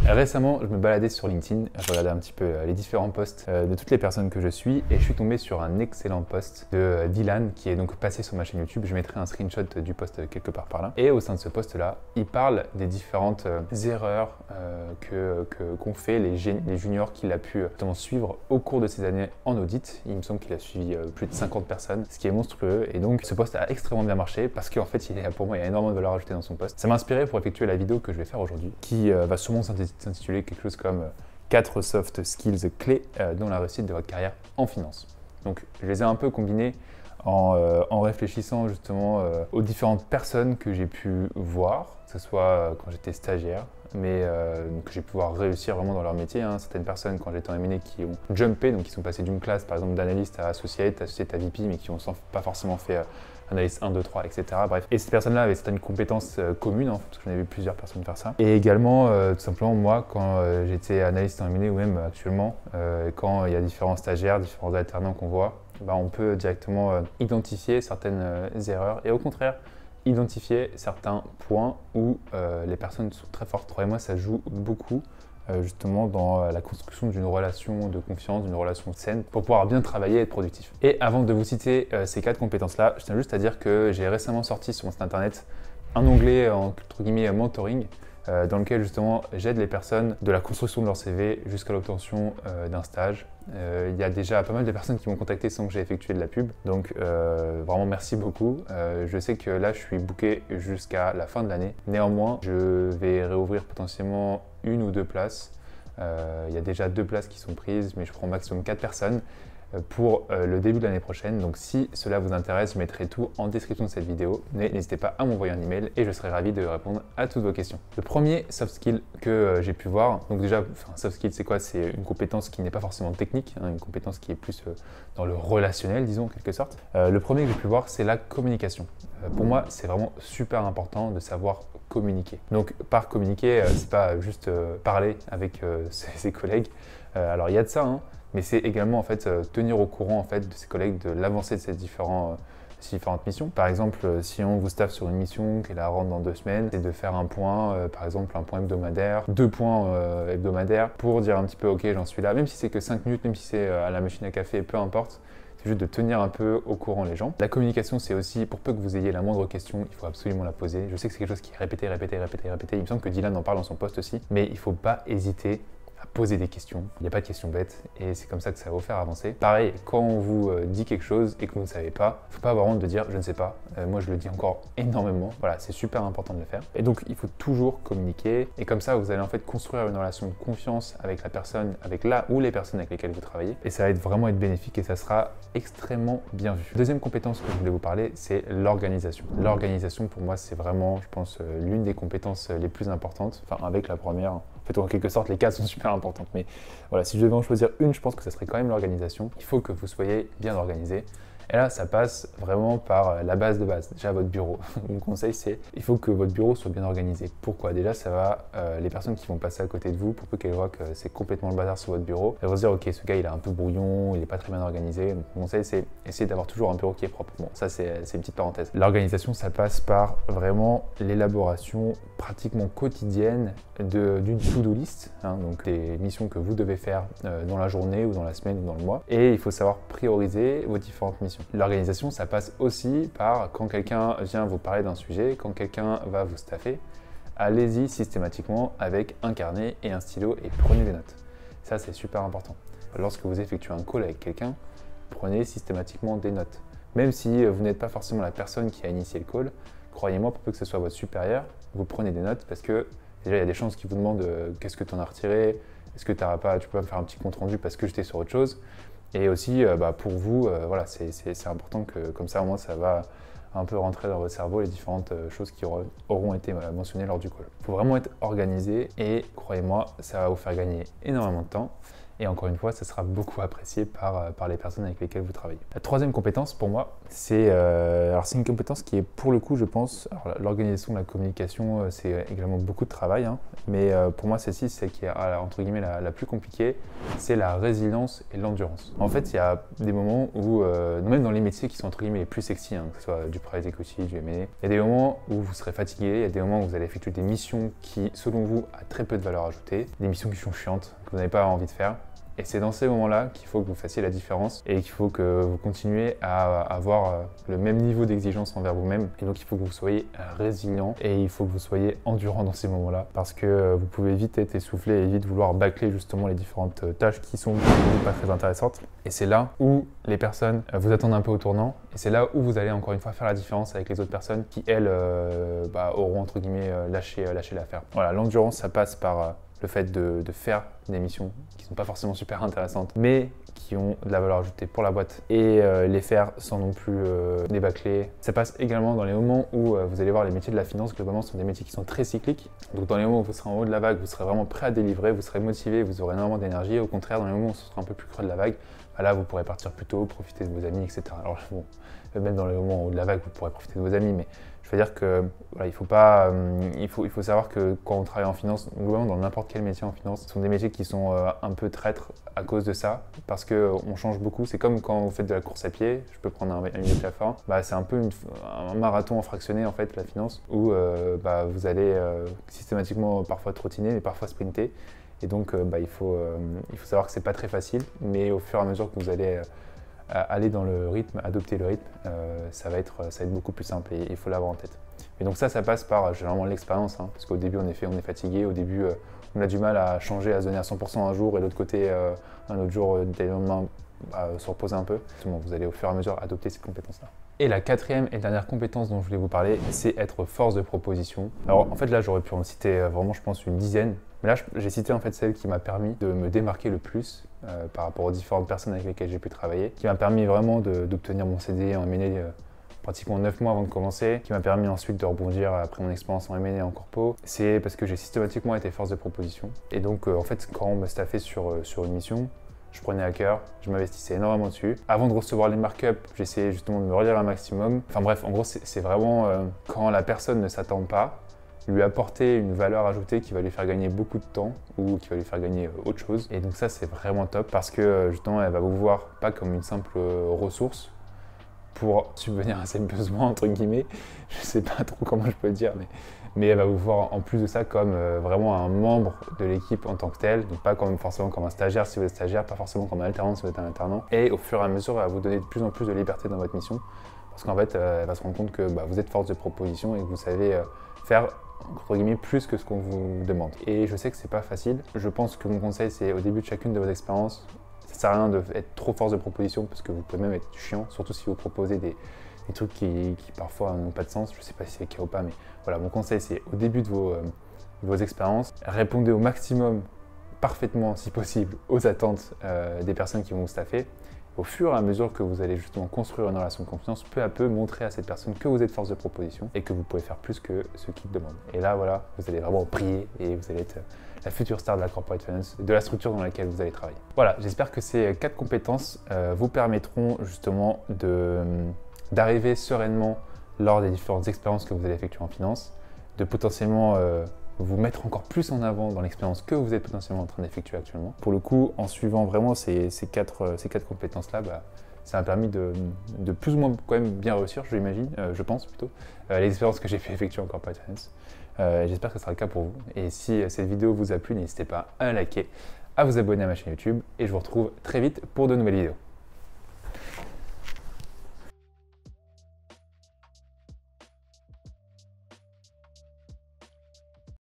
Récemment, je me baladais sur LinkedIn, je regardais un petit peu les différents posts de toutes les personnes que je suis et je suis tombé sur un excellent post de Dylan qui est donc passé sur ma chaîne YouTube. Je mettrai un screenshot du post quelque part par là. Et au sein de ce post-là, il parle des différentes erreurs qu'ont fait les juniors qu'il a pu suivre au cours de ces années en audit. Il me semble qu'il a suivi plus de 50 personnes, ce qui est monstrueux. Et donc, ce post a extrêmement bien marché parce qu'en fait, pour moi, il y a énormément de valeur ajoutée dans son post. Ça m'a inspiré pour effectuer la vidéo que je vais faire aujourd'hui, qui va sûrement s'intituler quelque chose comme 4 soft skills clés dans la réussite de votre carrière en finance. Donc, je les ai un peu combinés en réfléchissant justement aux différentes personnes que j'ai pu voir, que ce soit quand j'étais stagiaire, mais que j'ai pu voir réussir vraiment dans leur métier. Certaines personnes, quand j'étais en M&A, qui ont jumpé, donc qui sont passées d'une classe, par exemple, d'analyste à associate à VP, mais qui n'ont pas forcément fait analyse 1, 2, 3, etc. Bref. Et ces personnes-là avaient certaines compétences communes, parce que j'en ai vu plusieurs personnes faire ça. Et également, tout simplement, moi, quand j'étais analyste en M&A ou même actuellement, quand il y a différents stagiaires, différents alternants qu'on voit, on peut directement identifier certaines erreurs et au contraire, identifier certains points où les personnes sont très fortes. Croyez-moi, ça joue beaucoup justement dans la construction d'une relation de confiance, d'une relation saine pour pouvoir bien travailler et être productif. Et avant de vous citer ces 4 compétences-là, je tiens juste à dire que j'ai récemment sorti sur mon site internet un onglet entre guillemets mentoring dans lequel justement j'aide les personnes de la construction de leur CV jusqu'à l'obtention d'un stage. Il y a déjà pas mal de personnes qui m'ont contacté sans que j'ai effectué de la pub, donc vraiment merci beaucoup. Je sais que là je suis booké jusqu'à la fin de l'année. Néanmoins, je vais réouvrir potentiellement 1 ou 2 places. Il y a déjà 2 places qui sont prises, mais je prends au maximum 4 personnes pour le début de l'année prochaine. Donc si cela vous intéresse, je mettrai tout en description de cette vidéo. Mais n'hésitez pas à m'envoyer un email et je serai ravi de répondre à toutes vos questions. Le premier soft skill que j'ai pu voir, donc déjà, soft skill c'est quoi? C'est une compétence qui n'est pas forcément technique, une compétence qui est plus dans le relationnel, disons en quelque sorte. Le premier que j'ai pu voir, c'est la communication. Pour moi, c'est vraiment super important de savoir communiquer. Donc par communiquer, c'est pas juste parler avec ses collègues. Alors il y a de ça, mais c'est également en fait tenir au courant en fait de ses collègues de l'avancée de ces différentes missions. Par exemple, si on vous staffe sur une mission qui est la rentre dans 2 semaines, c'est de faire un point, par exemple un point hebdomadaire, 2 points hebdomadaires pour dire un petit peu ok j'en suis là, même si c'est que 5 minutes, même si c'est à la machine à café, peu importe. C'est juste de tenir un peu au courant les gens. La communication, c'est aussi, pour peu que vous ayez la moindre question, il faut absolument la poser. Je sais que c'est quelque chose qui est répété. Il me semble que Dylan en parle dans son post aussi, mais il ne faut pas hésiter à poser des questions. Il n'y a pas de questions bêtes et c'est comme ça que ça va vous faire avancer. Pareil, quand on vous dit quelque chose et que vous ne savez pas, il ne faut pas avoir honte de dire je ne sais pas. Moi, je le dis encore énormément. Voilà, c'est super important de le faire. Et donc, il faut toujours communiquer et comme ça, vous allez en fait construire une relation de confiance avec la personne, avec la ou les personnes avec lesquelles vous travaillez et ça va vraiment être bénéfique et ça sera extrêmement bien vu. Deuxième compétence que je voulais vous parler, c'est l'organisation. L'organisation, pour moi, c'est vraiment, je pense, l'une des compétences les plus importantes, enfin avec la première. En fait, en quelque sorte, les 4 sont super importantes. Mais voilà, si je devais en choisir une, je pense que ça serait quand même l'organisation. Il faut que vous soyez bien organisé. Et là, ça passe vraiment par la base de base, déjà votre bureau. Mon conseil, c'est il faut que votre bureau soit bien organisé. Pourquoi? Déjà, ça va, les personnes qui vont passer à côté de vous, pour peu qu'elles voient que c'est complètement le bazar sur votre bureau, elles vont se dire, ok, ce gars, il est un peu brouillon, il n'est pas très bien organisé. Donc, mon conseil, c'est essayer d'avoir toujours un bureau qui est propre. Bon, ça, c'est une petite parenthèse. L'organisation, ça passe par vraiment l'élaboration pratiquement quotidienne d'une to-do list, donc des missions que vous devez faire dans la journée ou dans la semaine ou dans le mois. Et il faut savoir prioriser vos différentes missions. L'organisation, ça passe aussi par quand quelqu'un vient vous parler d'un sujet, quand quelqu'un va vous staffer, allez-y systématiquement avec un carnet et un stylo et prenez des notes. Ça, c'est super important. Lorsque vous effectuez un call avec quelqu'un, prenez systématiquement des notes. Même si vous n'êtes pas forcément la personne qui a initié le call, croyez-moi, pour peu que ce soit votre supérieur, vous prenez des notes parce que déjà, il y a des chances qu'ils vous demandent qu'est-ce que tu en as retiré, est-ce que tu peux me faire un petit compte rendu parce que j'étais sur autre chose. Et aussi, pour vous, voilà, c'est important que comme ça, au moins, ça va un peu rentrer dans votre cerveau les différentes choses qui auront été mentionnées lors du call. Il faut vraiment être organisé et croyez-moi, ça va vous faire gagner énormément de temps. Et encore une fois, ça sera beaucoup apprécié par les personnes avec lesquelles vous travaillez. La troisième compétence pour moi, c'est une compétence qui est pour le coup, je pense, l'organisation de la communication, c'est également beaucoup de travail, hein, mais pour moi, celle-ci, c'est qui est entre guillemets la plus compliquée, c'est la résilience et l'endurance. En fait, il y a des moments où, même dans les métiers qui sont entre guillemets les plus sexy, hein, que ce soit du private equity, du M&A, il y a des moments où vous serez fatigué, il y a des moments où vous allez effectuer des missions qui, selon vous, a très peu de valeur ajoutée, des missions qui sont chiantes, que vous n'avez pas envie de faire. Et c'est dans ces moments-là qu'il faut que vous fassiez la différence et qu'il faut que vous continuiez à avoir le même niveau d'exigence envers vous-même. Et donc il faut que vous soyez résilient et il faut que vous soyez endurant dans ces moments-là parce que vous pouvez vite être essoufflé et vite vouloir bâcler justement les différentes tâches qui sont pas très intéressantes. Et c'est là où les personnes vous attendent un peu au tournant et c'est là où vous allez encore une fois faire la différence avec les autres personnes qui, elles, auront entre guillemets lâché l'affaire. Voilà, l'endurance, ça passe par le fait de faire des missions qui ne sont pas forcément super intéressantes, mais qui ont de la valeur ajoutée pour la boîte et les faire sans non plus les bâcler. Ça passe également dans les moments où vous allez voir les métiers de la finance, globalement, sont des métiers qui sont très cycliques. Donc dans les moments où vous serez en haut de la vague, vous serez vraiment prêt à délivrer, vous serez motivé, vous aurez énormément d'énergie. Au contraire, dans les moments où ce sera un peu plus creux de la vague, là, vous pourrez partir plus tôt, profiter de vos amis, etc. Alors bon, même dans les moments en haut de la vague, vous pourrez profiter de vos amis, mais je veux dire que voilà, il faut savoir que quand on travaille en finance, globalement dans n'importe quel métier en finance, ce sont des métiers qui sont un peu traîtres à cause de ça, parce qu'on change beaucoup. C'est comme quand vous faites de la course à pied, je peux prendre un exemple à fin, c'est un peu un marathon en fractionné en fait, la finance, où vous allez systématiquement parfois trottiner, mais parfois sprinter. Et donc il faut savoir que c'est pas très facile, mais au fur et à mesure que vous allez aller dans le rythme, adopter le rythme, ça va être beaucoup plus simple et il faut l'avoir en tête. Et donc ça passe par généralement l'expérience, hein, parce qu'au début en effet on est fatigué, au début on a du mal à changer, à se donner à 100% un jour et de l'autre côté un autre jour, dès le lendemain, se reposer un peu. Vous allez au fur et à mesure adopter cette compétence-là. Et la quatrième et dernière compétence dont je voulais vous parler, c'est être force de proposition. Alors en fait là j'aurais pu en citer vraiment je pense une dizaine, mais là j'ai cité en fait celle qui m'a permis de me démarquer le plus par rapport aux différentes personnes avec lesquelles j'ai pu travailler, qui m'a permis vraiment d'obtenir mon CDI en M&A pratiquement 9 mois avant de commencer, qui m'a permis ensuite de rebondir après mon expérience en M&A en corpo. C'est parce que j'ai systématiquement été force de proposition. Et donc en fait quand on me staffait sur une mission, je prenais à cœur, je m'investissais énormément dessus. Avant de recevoir les markups, j'essayais justement de me relire un maximum. Enfin bref, en gros, c'est vraiment quand la personne ne s'attend pas, lui apporter une valeur ajoutée qui va lui faire gagner beaucoup de temps ou qui va lui faire gagner autre chose. Et donc ça, c'est vraiment top parce que justement, elle va vous voir pas comme une simple ressource pour subvenir à ses besoins, entre guillemets. Je sais pas trop comment je peux le dire, mais elle va vous voir en plus de ça comme vraiment un membre de l'équipe en tant que tel, donc pas forcément comme un stagiaire si vous êtes stagiaire, pas forcément comme un alternant si vous êtes un alternant. Et au fur et à mesure, elle va vous donner de plus en plus de liberté dans votre mission, parce qu'en fait, elle va se rendre compte que vous êtes force de proposition et que vous savez faire entre guillemets plus que ce qu'on vous demande. Et je sais que c'est pas facile. Je pense que mon conseil, c'est au début de chacune de vos expériences, ça sert à rien d'être trop force de proposition parce que vous pouvez même être chiant, surtout si vous proposez des trucs qui parfois n'ont pas de sens. Je sais pas si c'est le cas ou pas, mais voilà, mon conseil c'est au début de vos expériences, répondez au maximum, parfaitement si possible, aux attentes des personnes qui vont vous staffer. Au fur et à mesure que vous allez justement construire une relation de confiance, peu à peu montrer à cette personne que vous êtes force de proposition et que vous pouvez faire plus que ce qu'il demande. Et là, voilà, vous allez vraiment briller et vous allez être la future star de la corporate finance, de la structure dans laquelle vous allez travailler. Voilà, j'espère que ces 4 compétences vous permettront justement d'arriver sereinement lors des différentes expériences que vous allez effectuer en finance, de potentiellement vous mettre encore plus en avant dans l'expérience que vous êtes potentiellement en train d'effectuer actuellement. Pour le coup, en suivant vraiment ces quatre compétences-là, ça m'a permis de plus ou moins quand même bien réussir, je pense plutôt, les expériences que j'ai fait effectuer en corporate finance. J'espère que ce sera le cas pour vous. Et si cette vidéo vous a plu, n'hésitez pas à liker, à vous abonner à ma chaîne YouTube et je vous retrouve très vite pour de nouvelles vidéos.